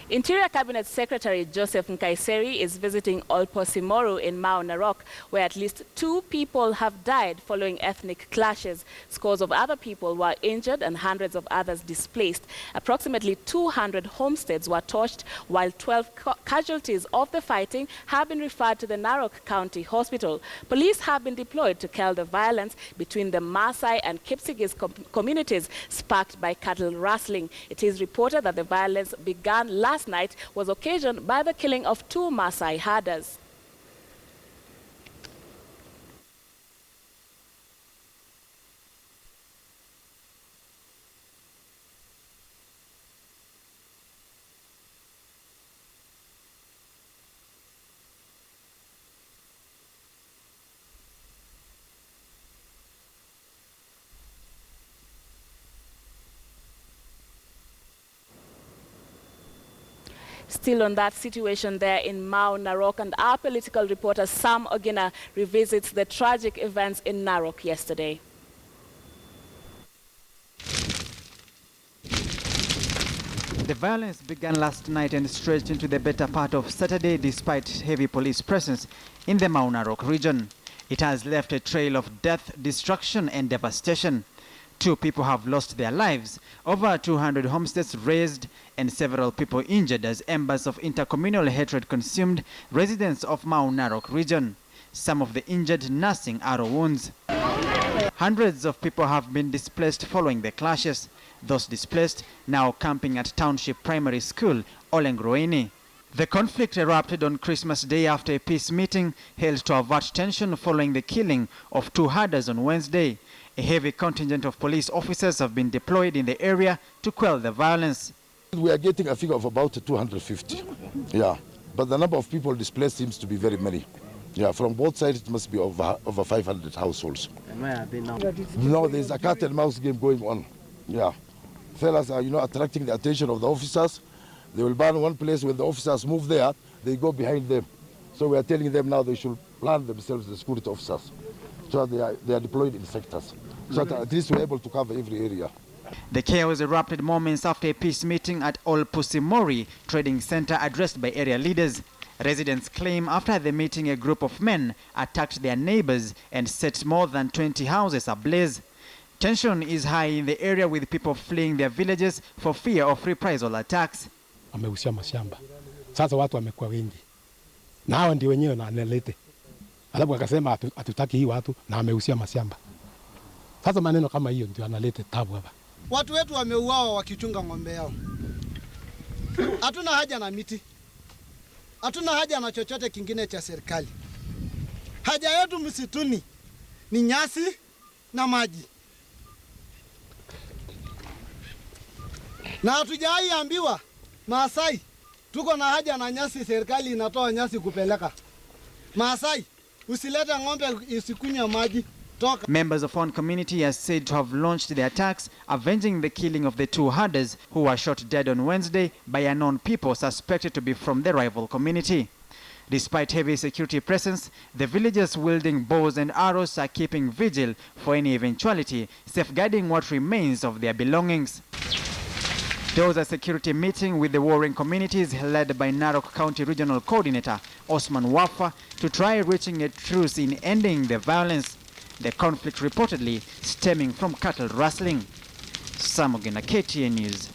Interior Cabinet Secretary Joseph Nkaissery is visiting Olposimoru in Mau Narok, where at least 2 people have died following ethnic clashes. Scores of other people were injured and hundreds of others displaced. Approximately 200 homesteads were torched, while 12 casualties of the fighting have been referred to the Narok County Hospital. Police have been deployed to quell the violence between the Maasai and Kipsigis communities sparked by cattle rustling. It is reported that the violence began last night was occasioned by the killing of 2 Maasai herders. Still on that situation there in Mau Narok, and our political reporter Sam Ogina revisits the tragic events in Narok yesterday. The violence began last night and stretched into the better part of Saturday despite heavy police presence in the Mau Narok region. It has left a trail of death, destruction and devastation. 2 people have lost their lives, over 200 homesteads razed, and several people injured as embers of intercommunal hatred consumed residents of Mau Narok region. Some of the injured nursing arrow wounds. Hundreds of people have been displaced following the clashes. Those displaced now camping at Township Primary School, Olengroini. The conflict erupted on Christmas Day after a peace meeting held to avert tension following the killing of 2 herders on Wednesday. A heavy contingent of police officers have been deployed in the area to quell the violence. We are getting a figure of about 250. Yeah, but the number of people displaced seems to be very many. Yeah, from both sides it must be over 500 households. And where are they now? No, there's a cat and mouse game going on. Yeah, fellas are attracting the attention of the officers. They will ban one place. When the officers move there, they go behind them. So we are telling them now they should plan themselves, the security officers. So they are deployed in sectors. So that at least we're able to cover every area. The chaos erupted moments after a peace meeting at Olposimoru Trading Center addressed by area leaders. Residents claim after the meeting a group of men attacked their neighbors and set more than 20 houses ablaze. Tension is high in the area with people fleeing their villages for fear of reprisal attacks. Ameusia mashamba. Sasa watu wamekuwa wengi. Na hao ndio wenyewe na analete. Alafu akasema hatutaki hii watu na ameusia mashamba. Sasa maneno kama hiyo ndio analete tabu hapa. Watu wetu wameuawa wakichunga ng'ombe yao. Hatuna haja na miti. Hatuna haja na chochote kingine cha serikali. Haja yetu msituni ni nyasi na maji. Na hatujai ambiwa Maasai tuko na haja na nyasi, serikali inatoa nyasi kupeleka. Maasai usilete ng'ombe isikunywe maji. Members of one community are said to have launched the attacks, avenging the killing of the 2 herders who were shot dead on Wednesday by unknown people suspected to be from the rival community. Despite heavy security presence, the villagers wielding bows and arrows are keeping vigil for any eventuality, safeguarding what remains of their belongings. There was a security meeting with the warring communities led by Narok County Regional Coordinator Osman Wafa to try reaching a truce in ending the violence. The conflict reportedly stemming from cattle rustling. Sam Ogina, KTN News.